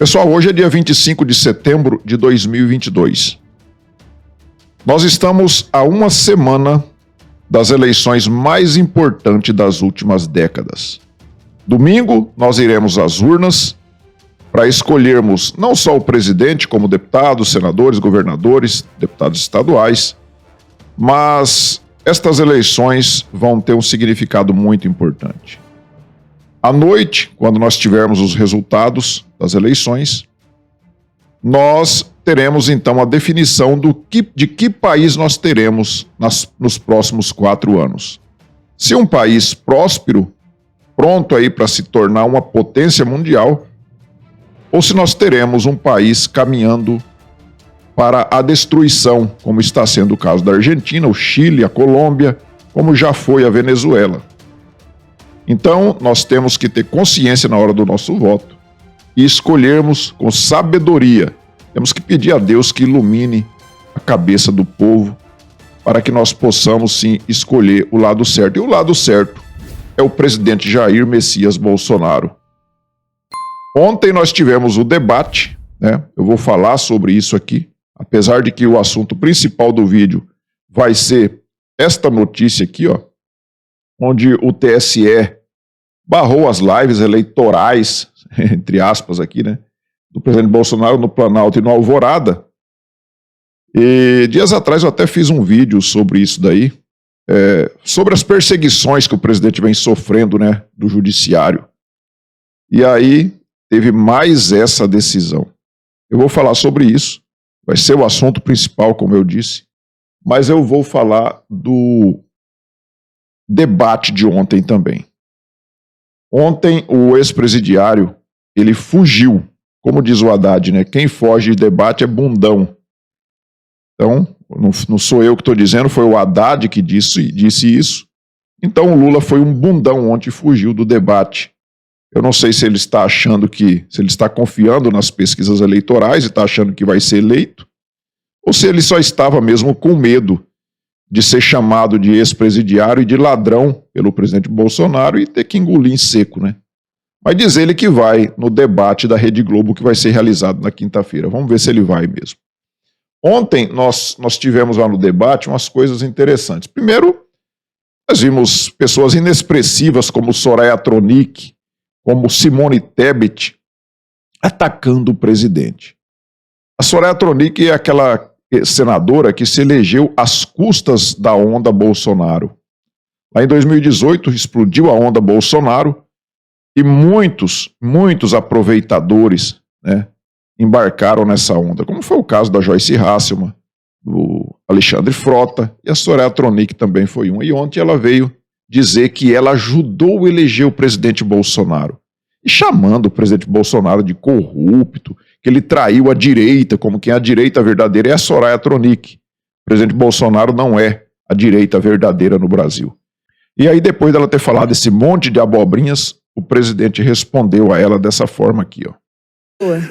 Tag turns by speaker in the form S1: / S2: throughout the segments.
S1: Pessoal, hoje é dia 25 de setembro de 2022. Nós estamos a uma semana das eleições mais importantes das últimas décadas. Domingo, nós iremos às urnas para escolhermos não só o presidente, como deputados, senadores, governadores, deputados estaduais, mas estas eleições vão ter um significado muito importante. À noite, quando nós tivermos os resultados das eleições, nós teremos então a definição de que país nós teremos nos próximos 4 anos. Se um país próspero, pronto aí para se tornar uma potência mundial, ou se nós teremos um país caminhando para a destruição, como está sendo o caso da Argentina, o Chile, a Colômbia, como já foi a Venezuela. Então, nós temos que ter consciência na hora do nosso voto e escolhermos com sabedoria. Temos que pedir a Deus que ilumine a cabeça do povo para que nós possamos, sim, escolher o lado certo. E o lado certo é o presidente Jair Messias Bolsonaro. Ontem nós tivemos o debate, né? Eu vou falar sobre isso aqui, apesar de que o assunto principal do vídeo vai ser esta notícia aqui, ó, onde o TSE barrou as lives eleitorais, entre aspas aqui, né, do presidente Bolsonaro no Planalto e no Alvorada. E dias atrás eu até fiz um vídeo sobre isso daí, sobre as perseguições que o presidente vem sofrendo, né, do judiciário. E aí teve mais essa decisão. Eu vou falar sobre isso, vai ser o assunto principal, como eu disse, mas eu vou falar do debate de ontem também. Ontem o ex-presidiário, ele fugiu. Como diz o Haddad, né? Quem foge de debate é bundão. Então, não sou eu que estou dizendo, foi o Haddad que disse isso. Então o Lula foi um bundão ontem e fugiu do debate. Eu não sei se ele está achando se ele está confiando nas pesquisas eleitorais e está achando que vai ser eleito, ou se ele só estava mesmo com medo de ser chamado de ex-presidiário e de ladrão pelo presidente Bolsonaro e ter que engolir em seco, né? Mas diz ele que vai no debate da Rede Globo que vai ser realizado na quinta-feira. Vamos ver se ele vai mesmo. Ontem nós tivemos lá no debate umas coisas interessantes. Primeiro, nós vimos pessoas inexpressivas como Soraya Tronic, como Simone Tebet, atacando o presidente. A Soraya Tronic é aquela senadora que se elegeu às custas da onda Bolsonaro. Lá em 2018 explodiu a onda Bolsonaro e muitos aproveitadores, né, embarcaram nessa onda, como foi o caso da Joyce Hasselmann, do Alexandre Frota, e a Soraya Tronic também foi uma. E ontem ela veio dizer que ela ajudou a eleger o presidente Bolsonaro, e chamando o presidente Bolsonaro de corrupto, que ele traiu a direita, como que a direita verdadeira é a Soraya Tronic. O presidente Bolsonaro não é a direita verdadeira no Brasil. E aí, depois dela ter falado esse monte de abobrinhas, o presidente respondeu a ela dessa forma aqui, ó.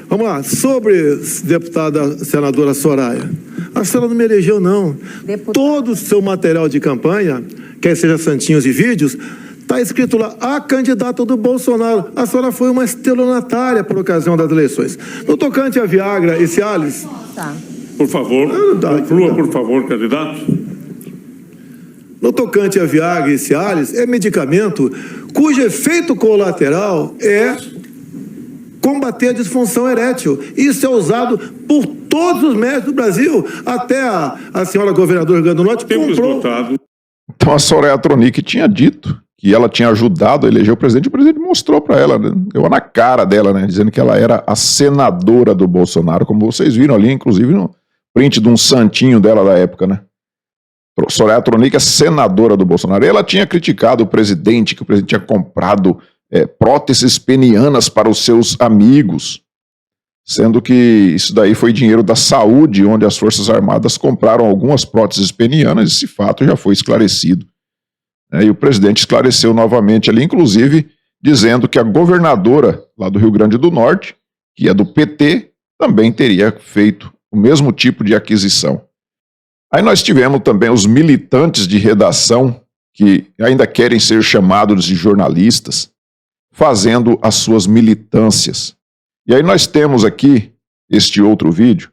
S2: Vamos lá, sobre deputada senadora Soraya. A senhora não me elegeu, não. Deputado. Todo o seu material de campanha, quer seja santinhos e vídeos, está escrito lá, a candidata do Bolsonaro. A senhora foi uma estelionatária por ocasião das eleições. No tocante a Viagra e Cialis...
S3: Tá.
S4: Por favor, conclua, por favor, candidato.
S2: No tocante a Viagra e Cialis, é medicamento cujo efeito colateral é combater a disfunção erétil. Isso é usado por todos os médicos do Brasil. Até a senhora governadora do Rio Grande do Norte comprou...
S1: Então a Soraya Tronic tinha dito que ela tinha ajudado a eleger o presidente mostrou para ela, né? Deu na cara dela, né? Dizendo que ela era a senadora do Bolsonaro, como vocês viram ali, inclusive no print de um santinho dela da época, né? Soraya Tronic é senadora do Bolsonaro. E ela tinha criticado o presidente, que o presidente tinha comprado próteses penianas para os seus amigos, sendo que isso daí foi dinheiro da saúde, onde as Forças Armadas compraram algumas próteses penianas. Esse fato já foi esclarecido. E o presidente esclareceu novamente ali, inclusive dizendo que a governadora lá do Rio Grande do Norte, que é do PT, também teria feito o mesmo tipo de aquisição. Aí nós tivemos também os militantes de redação, que ainda querem ser chamados de jornalistas, fazendo as suas militâncias. E aí nós temos aqui este outro vídeo.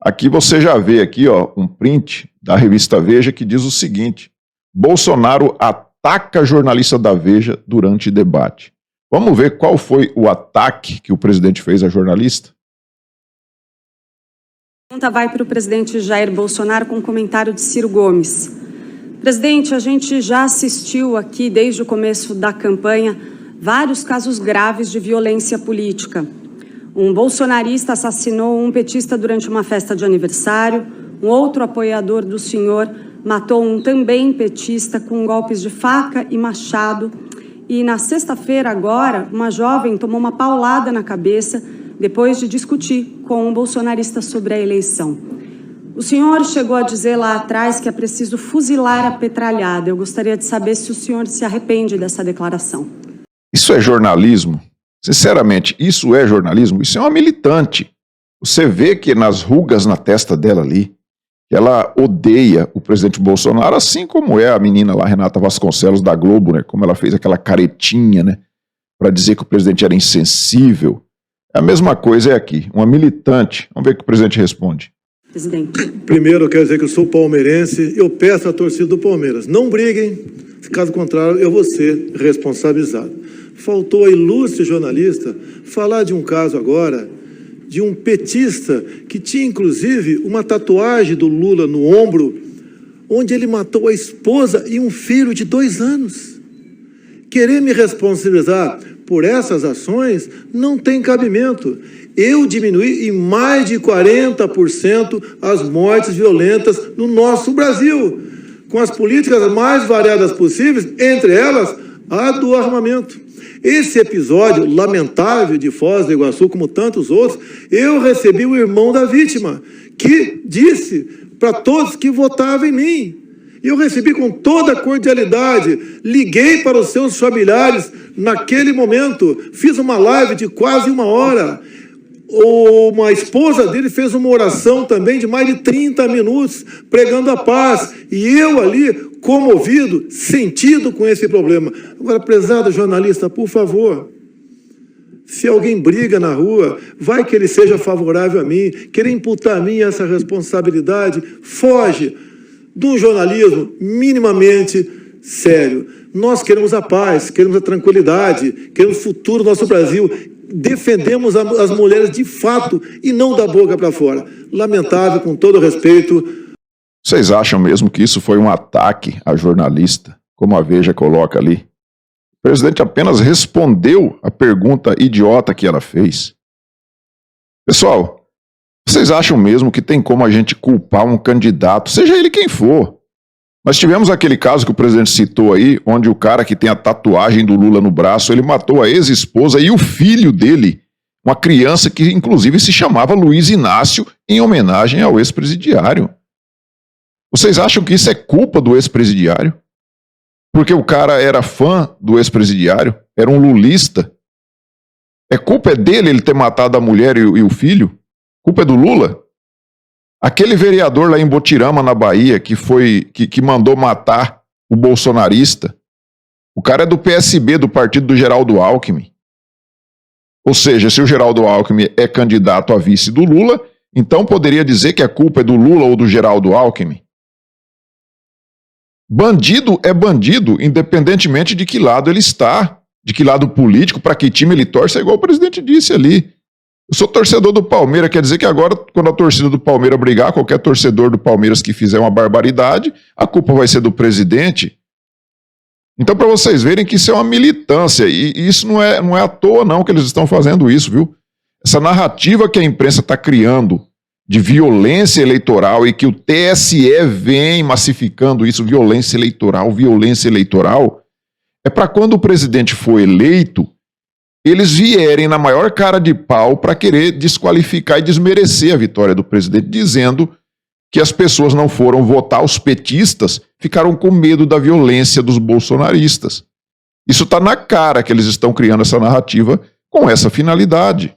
S1: Aqui você já vê aqui, ó, um print da revista Veja que diz o seguinte: Bolsonaro ataca jornalista da Veja durante debate. Vamos ver qual foi o ataque que o presidente fez à jornalista?
S3: A pergunta vai para o presidente Jair Bolsonaro com um comentário de Ciro Gomes. Presidente, a gente já assistiu aqui desde o começo da campanha vários casos graves de violência política. Um bolsonarista assassinou um petista durante uma festa de aniversário, um outro apoiador do senhor matou um também petista com golpes de faca e machado. E na sexta-feira agora, uma jovem tomou uma paulada na cabeça depois de discutir com um bolsonarista sobre a eleição. O senhor chegou a dizer lá atrás que é preciso fuzilar a petralhada. Eu gostaria de saber se o senhor se arrepende dessa declaração.
S1: Isso é jornalismo? Sinceramente, isso é jornalismo? Isso é uma militante. Você vê que nas rugas na testa dela ali, ela odeia o presidente Bolsonaro, assim como é a menina lá, Renata Vasconcelos, da Globo, né? Como ela fez aquela caretinha, né? Para dizer que o presidente era insensível. A mesma coisa é aqui, uma militante. Vamos ver o que o presidente responde.
S3: Presidente.
S2: Primeiro, eu quero dizer que eu sou palmeirense. Eu peço à torcida do Palmeiras, não briguem. Caso contrário, eu vou ser responsabilizado. Faltou a ilustre jornalista falar de um caso agora, de um petista que tinha, inclusive, uma tatuagem do Lula no ombro, onde ele matou a esposa e um filho de 2 anos. Querer me responsabilizar por essas ações não tem cabimento. Eu diminuí em mais de 40% as mortes violentas no nosso Brasil, com as políticas mais variadas possíveis, entre elas a do armamento. Esse episódio lamentável de Foz do Iguaçu, como tantos outros, eu recebi o irmão da vítima, que disse para todos que votavam em mim. E eu recebi com toda a cordialidade, liguei para os seus familiares naquele momento, fiz uma live de quase 1 hora. Uma esposa dele fez uma oração também de mais de 30 minutos, pregando a paz. E eu ali, comovido, sentido com esse problema. Agora, prezado jornalista, por favor, se alguém briga na rua, vai que ele seja favorável a mim, querer imputar a mim essa responsabilidade, foge de um jornalismo minimamente sério. Nós queremos a paz, queremos a tranquilidade, queremos o futuro do nosso Brasil. Defendemos as mulheres de fato e não da boca para fora. Lamentável, com todo respeito.
S1: Vocês acham mesmo que isso foi um ataque à jornalista, como a Veja coloca ali? O presidente apenas respondeu a pergunta idiota que ela fez. Pessoal, vocês acham mesmo que tem como a gente culpar um candidato, seja ele quem for? Nós tivemos aquele caso que o presidente citou aí, onde o cara que tem a tatuagem do Lula no braço, ele matou a ex-esposa e o filho dele, uma criança que inclusive se chamava Luiz Inácio, em homenagem ao ex-presidiário. Vocês acham que isso é culpa do ex-presidiário? Porque o cara era fã do ex-presidiário, era um lulista. Culpa dele ele ter matado a mulher e o filho? Culpa é do Lula? Aquele vereador lá em Botirama, na Bahia, que mandou matar o bolsonarista, o cara é do PSB, do partido do Geraldo Alckmin. Ou seja, se o Geraldo Alckmin é candidato a vice do Lula, então poderia dizer que a culpa é do Lula ou do Geraldo Alckmin? Bandido é bandido, independentemente de que lado ele está, de que lado político, para que time ele torce, é igual o presidente disse ali. Eu sou torcedor do Palmeiras, quer dizer que agora, quando a torcida do Palmeiras brigar, qualquer torcedor do Palmeiras que fizer uma barbaridade, a culpa vai ser do presidente. Então, para vocês verem que isso é uma militância, e isso não é à toa não que eles estão fazendo isso, viu? Essa narrativa que a imprensa está criando de violência eleitoral e que o TSE vem massificando isso, violência eleitoral, é para quando o presidente for eleito, eles vierem na maior cara de pau para querer desqualificar e desmerecer a vitória do presidente, dizendo que as pessoas não foram votar, os petistas ficaram com medo da violência dos bolsonaristas. Isso está na cara que eles estão criando essa narrativa com essa finalidade.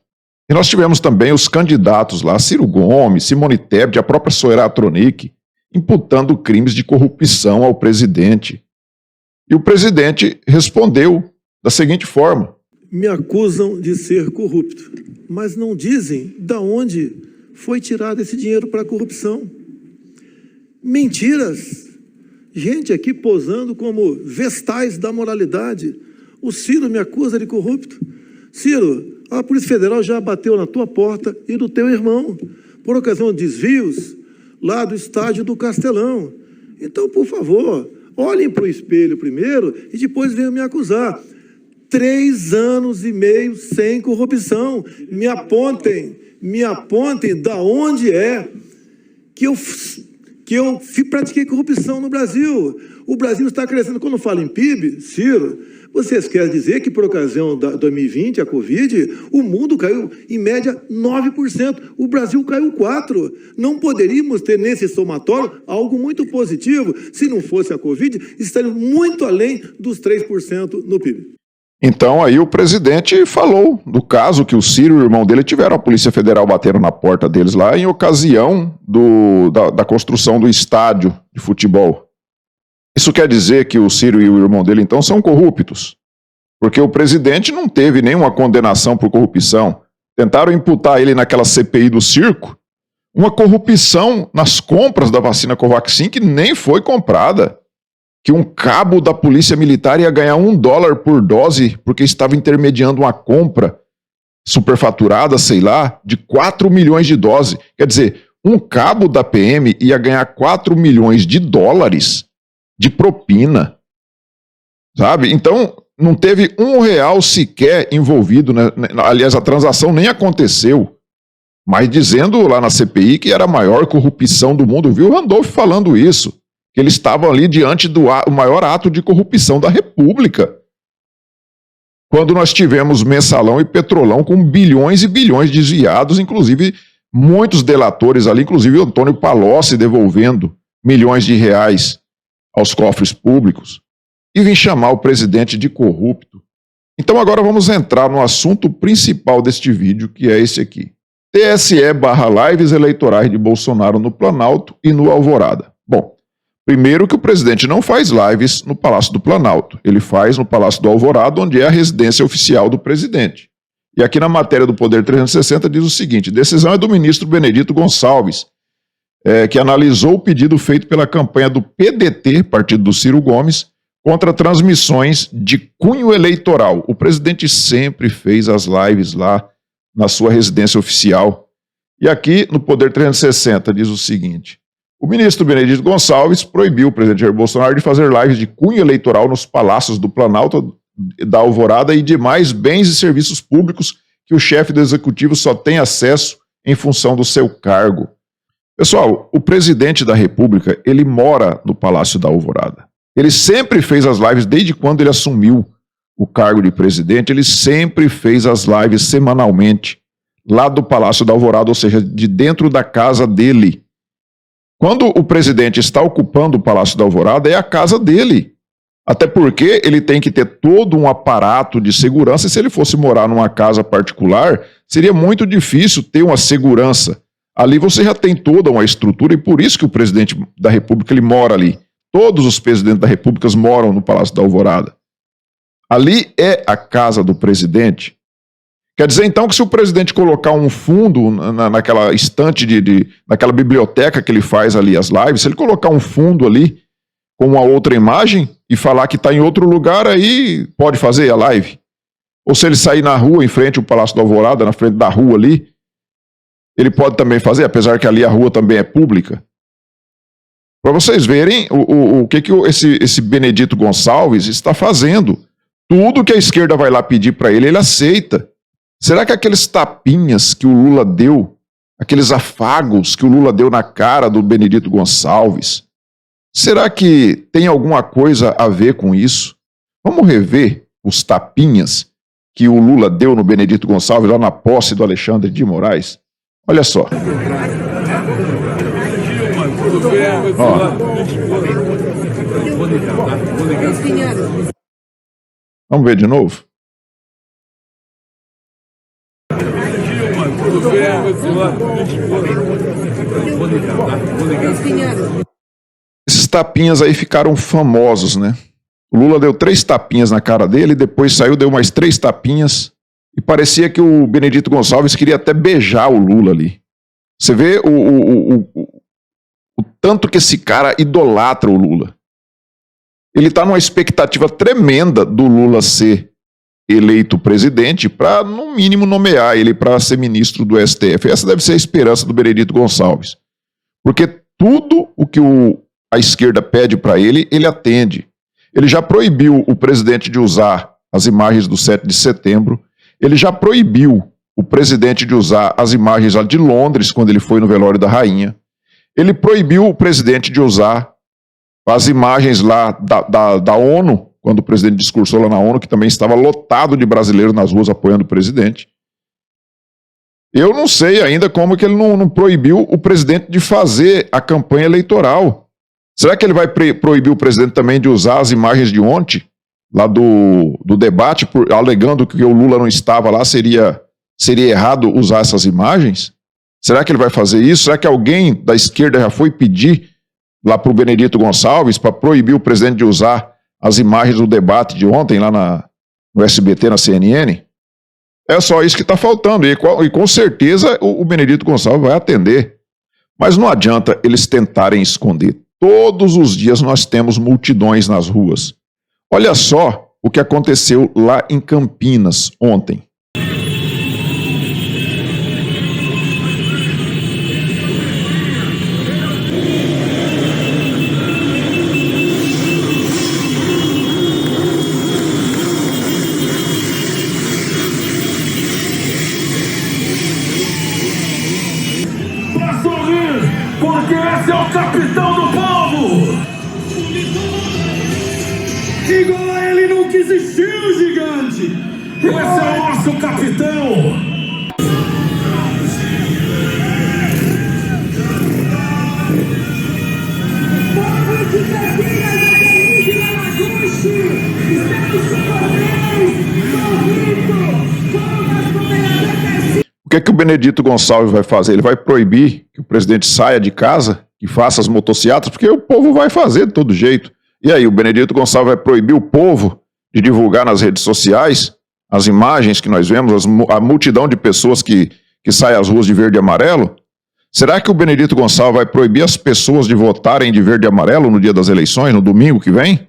S1: E nós tivemos também os candidatos lá, Ciro Gomes, Simone Tebet, a própria Soera Tronic, imputando crimes de corrupção ao presidente. E o presidente respondeu da seguinte forma:
S2: me acusam de ser corrupto, mas não dizem de onde foi tirado esse dinheiro para a corrupção. Mentiras. Gente aqui posando como vestais da moralidade. O Ciro me acusa de corrupto. Ciro, a Polícia Federal já bateu na tua porta e do teu irmão, por ocasião de desvios lá do estádio do Castelão. Então, por favor, olhem para o espelho primeiro e depois venham me acusar. 3 anos e meio sem corrupção. Me apontem da onde é que eu pratiquei corrupção no Brasil. O Brasil está crescendo. Quando eu falo em PIB, Ciro, vocês querem dizer que por ocasião da 2020, a Covid, o mundo caiu em média 9%, o Brasil caiu 4%. Não poderíamos ter nesse somatório algo muito positivo. Se não fosse a Covid, estaríamos muito além dos 3% no PIB.
S1: Então aí o presidente falou do caso que o Ciro e o irmão dele tiveram a Polícia Federal batendo na porta deles lá em ocasião da construção do estádio de futebol. Isso quer dizer que o Ciro e o irmão dele então são corruptos? Porque o presidente não teve nenhuma condenação por corrupção. Tentaram imputar ele naquela CPI do circo uma corrupção nas compras da vacina Covaxin que nem foi comprada. Que um cabo da polícia militar ia ganhar $1 por dose porque estava intermediando uma compra superfaturada, sei lá, de 4 milhões de doses. Quer dizer, um cabo da PM ia ganhar 4 milhões de dólares de propina, sabe? Então, não teve R$1 sequer envolvido, né? Aliás, a transação nem aconteceu, mas dizendo lá na CPI que era a maior corrupção do mundo, viu o Randolph falando isso. Que eles estavam ali diante do maior ato de corrupção da República. Quando nós tivemos Mensalão e Petrolão com bilhões e bilhões desviados, inclusive muitos delatores ali, inclusive o Antônio Palocci devolvendo milhões de reais aos cofres públicos, e vim chamar o presidente de corrupto. Então agora vamos entrar no assunto principal deste vídeo, que é esse aqui. TSE/lives eleitorais de Bolsonaro no Planalto e no Alvorada. Bom, primeiro que o presidente não faz lives no Palácio do Planalto, ele faz no Palácio do Alvorada, onde é a residência oficial do presidente. E aqui na matéria do Poder 360 diz o seguinte: decisão é do ministro Benedito Gonçalves, que analisou o pedido feito pela campanha do PDT, partido do Ciro Gomes, contra transmissões de cunho eleitoral. O presidente sempre fez as lives lá na sua residência oficial. E aqui no Poder 360 diz o seguinte: o ministro Benedito Gonçalves proibiu o presidente Jair Bolsonaro de fazer lives de cunho eleitoral nos palácios do Planalto, da Alvorada e demais bens e serviços públicos que o chefe do executivo só tem acesso em função do seu cargo. Pessoal, o presidente da República, ele mora no Palácio da Alvorada. Ele sempre fez as lives, desde quando ele assumiu o cargo de presidente, ele sempre fez as lives semanalmente, lá do Palácio da Alvorada, ou seja, de dentro da casa dele. Quando o presidente está ocupando o Palácio da Alvorada, é a casa dele. Até porque ele tem que ter todo um aparato de segurança, e se ele fosse morar numa casa particular, seria muito difícil ter uma segurança. Ali você já tem toda uma estrutura, e por isso que o presidente da República ele mora ali. Todos os presidentes da República moram no Palácio da Alvorada. Ali é a casa do presidente. Quer dizer, então, que se o presidente colocar um fundo naquela estante, naquela biblioteca que ele faz ali as lives, se ele colocar um fundo ali com uma outra imagem e falar que está em outro lugar, aí pode fazer a live. Ou se ele sair na rua, em frente ao Palácio da Alvorada, na frente da rua ali, ele pode também fazer, apesar que ali a rua também é pública. Para vocês verem o que esse Benedito Gonçalves está fazendo. Tudo que a esquerda vai lá pedir para ele, ele aceita. Será que aqueles tapinhas que o Lula deu, aqueles afagos que o Lula deu na cara do Benedito Gonçalves, será que tem alguma coisa a ver com isso? Vamos rever os tapinhas que o Lula deu no Benedito Gonçalves lá na posse do Alexandre de Moraes? Olha só. Vamos ver de novo? Esses tapinhas aí ficaram famosos, né? O Lula deu 3 tapinhas na cara dele, depois saiu, deu mais 3 tapinhas, e parecia que o Benedito Gonçalves queria até beijar o Lula ali. Você vê o tanto que esse cara idolatra o Lula. Ele está numa expectativa tremenda do Lula ser eleito presidente para, no mínimo, nomear ele para ser ministro do STF. Essa deve ser a esperança do Benedito Gonçalves. Porque tudo o que a esquerda pede para ele, ele atende. Ele já proibiu o presidente de usar as imagens do 7 de setembro. Ele já proibiu o presidente de usar as imagens lá de Londres, quando ele foi no velório da rainha. Ele proibiu o presidente de usar as imagens lá da ONU, quando o presidente discursou lá na ONU, que também estava lotado de brasileiros nas ruas apoiando o presidente. Eu não sei ainda como que ele não proibiu o presidente de fazer a campanha eleitoral. Será que ele vai proibir o presidente também de usar as imagens de ontem, lá do debate, alegando que o Lula não estava lá, seria errado usar essas imagens? Será que ele vai fazer isso? Será que alguém da esquerda já foi pedir lá para o Benedito Gonçalves para proibir o presidente de usar as imagens do debate de ontem lá no SBT, na CNN? É só isso que está faltando, e com certeza o Benedito Gonçalves vai atender. Mas não adianta eles tentarem esconder. Todos os dias nós temos multidões nas ruas. Olha só o que aconteceu lá em Campinas ontem.
S5: Porque esse é o capitão do povo! Igual a ele nunca existiu, gigante! Esse é o nosso capitão! Povo de Campinas, Avenida de Yamaguchi! Estamos com vocês!
S1: O que o Benedito Gonçalves vai fazer? Ele vai proibir que o presidente saia de casa e faça as motocicletas, porque o povo vai fazer de todo jeito. E aí, o Benedito Gonçalves vai proibir o povo de divulgar nas redes sociais as imagens que nós vemos, a multidão de pessoas que saem às ruas de verde e amarelo? Será que o Benedito Gonçalves vai proibir as pessoas de votarem de verde e amarelo no dia das eleições, no domingo que vem?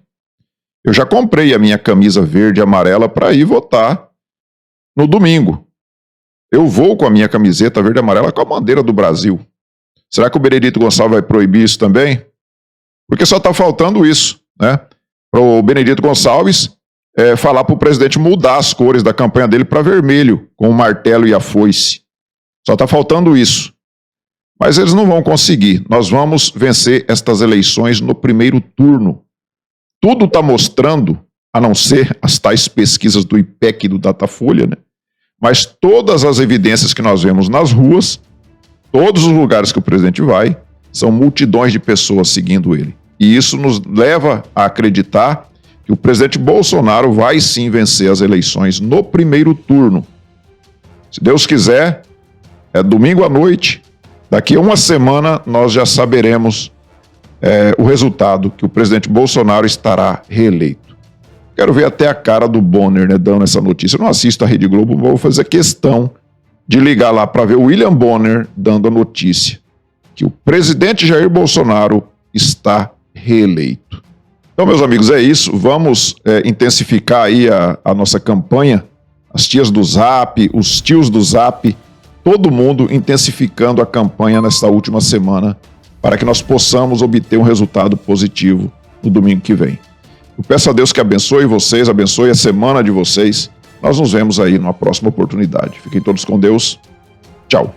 S1: Eu já comprei a minha camisa verde e amarela para ir votar no domingo. Eu vou com a minha camiseta verde e amarela com a bandeira do Brasil. Será que o Benedito Gonçalves vai proibir isso também? Porque só está faltando isso, né? Para o Benedito Gonçalves falar para o presidente mudar as cores da campanha dele para vermelho, com o martelo e a foice. Só está faltando isso. Mas eles não vão conseguir. Nós vamos vencer estas eleições no primeiro turno. Tudo está mostrando, a não ser as tais pesquisas do IPEC e do Datafolha, né? Mas todas as evidências que nós vemos nas ruas, todos os lugares que o presidente vai, são multidões de pessoas seguindo ele. E isso nos leva a acreditar que o presidente Bolsonaro vai sim vencer as eleições no primeiro turno. Se Deus quiser, é domingo à noite, daqui a uma semana nós já saberemos o resultado, que o presidente Bolsonaro estará reeleito. Quero ver até a cara do Bonner, né, dando essa notícia. Eu não assisto a Rede Globo, vou fazer questão de ligar lá para ver o William Bonner dando a notícia que o presidente Jair Bolsonaro está reeleito. Então, meus amigos, é isso. Vamos intensificar aí a nossa campanha. As tias do Zap, os tios do Zap, todo mundo intensificando a campanha nesta última semana para que nós possamos obter um resultado positivo no domingo que vem. Eu peço a Deus que abençoe vocês, abençoe a semana de vocês. Nós nos vemos aí numa próxima oportunidade. Fiquem todos com Deus. Tchau.